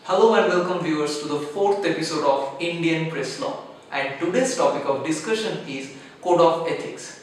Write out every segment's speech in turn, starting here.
Hello and welcome viewers to the fourth episode of Indian Press Law, and today's topic of discussion is Code of Ethics.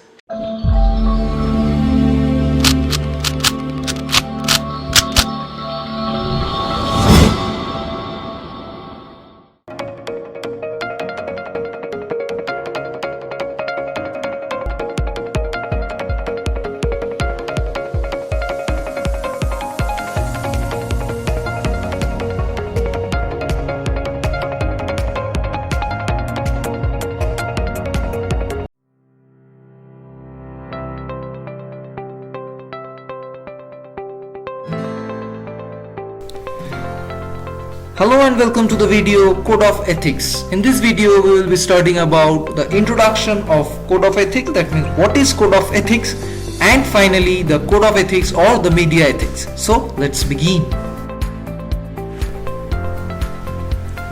Hello and welcome to the video Code of Ethics. In this video we will be studying about the introduction of Code of Ethics, that means what is Code of Ethics, and finally the Code of Ethics or the media ethics. So let's begin.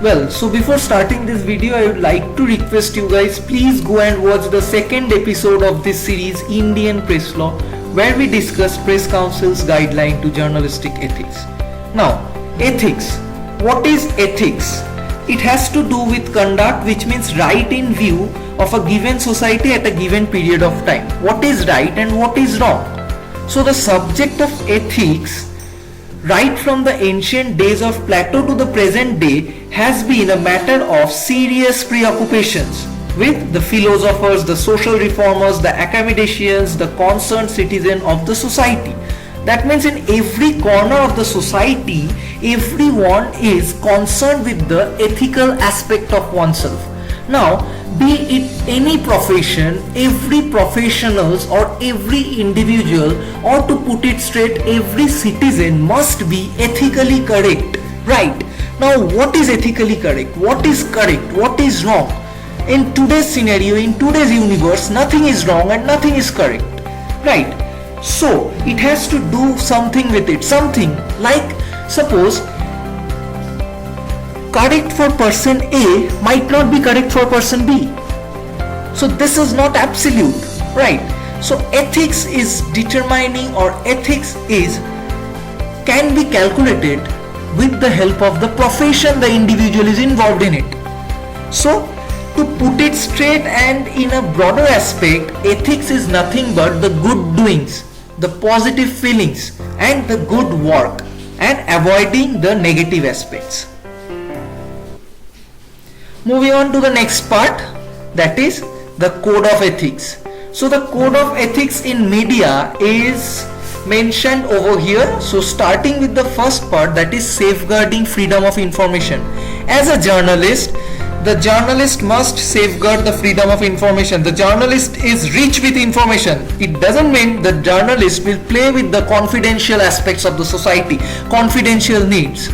Well, so before starting this video I would like to request you guys, please go and watch the second episode of this series Indian Press Law, where we discuss Press Council's guideline to journalistic ethics. Now, ethics. What is ethics? It has to do with conduct, which means right in view of a given society at a given period of time. What is right and what is wrong? So the subject of ethics, right from the ancient days of Plato to the present day, has been a matter of serious preoccupations with the philosophers, the social reformers, the academicians, the concerned citizen of the society. That means in every corner of the society, everyone is concerned with the ethical aspect of oneself. Now, be it any profession, every professionals or every individual, or to put it straight, every citizen must be ethically correct. Right. Now, what is ethically correct? What is correct? What is wrong? In today's scenario, in today's universe, nothing is wrong and nothing is correct. Right. So it has to do something with it. Something like, suppose correct for person A might not be correct for person B. So this is not absolute, right? So ethics is determining, or ethics can be calculated with the help of the profession the individual is involved in it. So to put it straight and in a broader aspect, ethics is nothing but the good doings, the positive feelings and the good work, and avoiding the negative aspects. Moving on to the next part, that is the Code of Ethics. So the Code of Ethics in media is mentioned over here. So starting with the first part, that is safeguarding freedom of information. As a journalist, the journalist must safeguard the freedom of information. The journalist is rich with information. It doesn't mean the journalist will play with the confidential aspects of the society, confidential needs.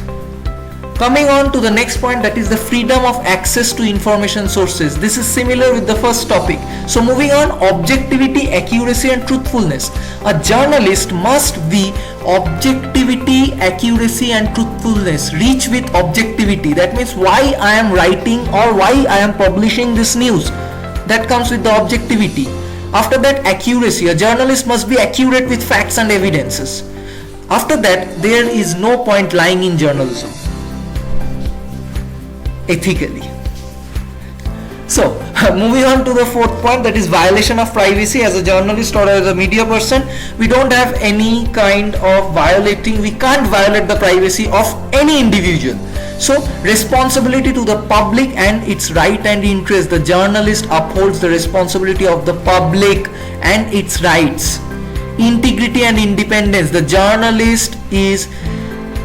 Coming on to the next point, that is the freedom of access to information sources. This is similar with the first topic. So moving on, objectivity, accuracy and truthfulness. A journalist must be objectivity, accuracy and truthfulness, rich with objectivity. That means why I am writing or why I am publishing this news. That comes with the objectivity. After that, accuracy. A journalist must be accurate with facts and evidences. After that, there is no point lying in journalism, ethically. So moving on to the fourth point, that is violation of privacy. As a journalist or as a media person, we don't have any kind of violating, we can't violate the privacy of any individual. So responsibility to the public and its right and interest. The journalist upholds the responsibility of the public and its rights. Integrity and independence. The journalist is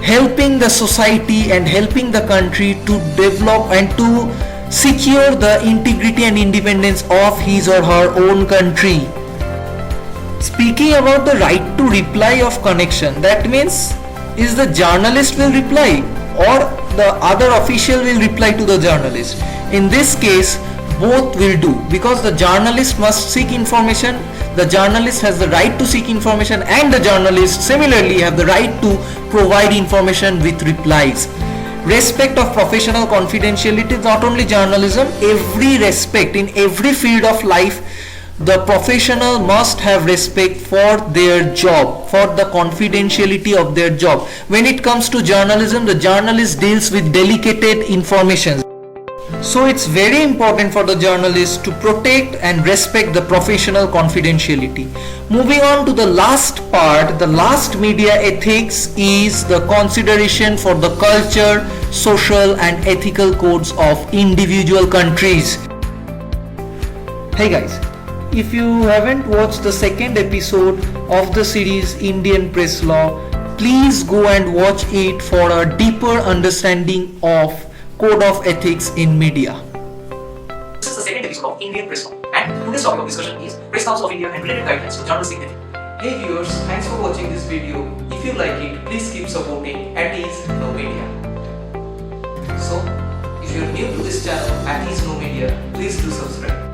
helping the society and helping the country to develop and to secure the integrity and independence of his or her own country. Speaking about the right to reply of connection, that means is the journalist will reply or the other official will reply to the journalist. In this case, both will do, because the journalist must seek information, the journalist has the right to seek information, and the journalist similarly have the right to provide information with replies. Respect of professional confidentiality. Not only journalism, every respect in every field of life The professional must have respect for their job, for the confidentiality of their job. When it comes to journalism, the journalist deals with delicate information. So it's very important for the journalist to protect and respect the professional confidentiality. Moving on to the last part, the last media ethics is the consideration for the culture, social and ethical codes of individual countries. Hey guys, if you haven't watched the second episode of the series Indian Press Law, please go and watch it for a deeper understanding of Code of Ethics in Media. This is the second episode of Indian Press Law, and today's topic of discussion is Press Council of India and related guidelines to journalistic ethics. Hey viewers, thanks for watching this video. If you like it, please keep supporting At Ease No Media. So, if you're new to this channel, At Ease No Media, please do subscribe.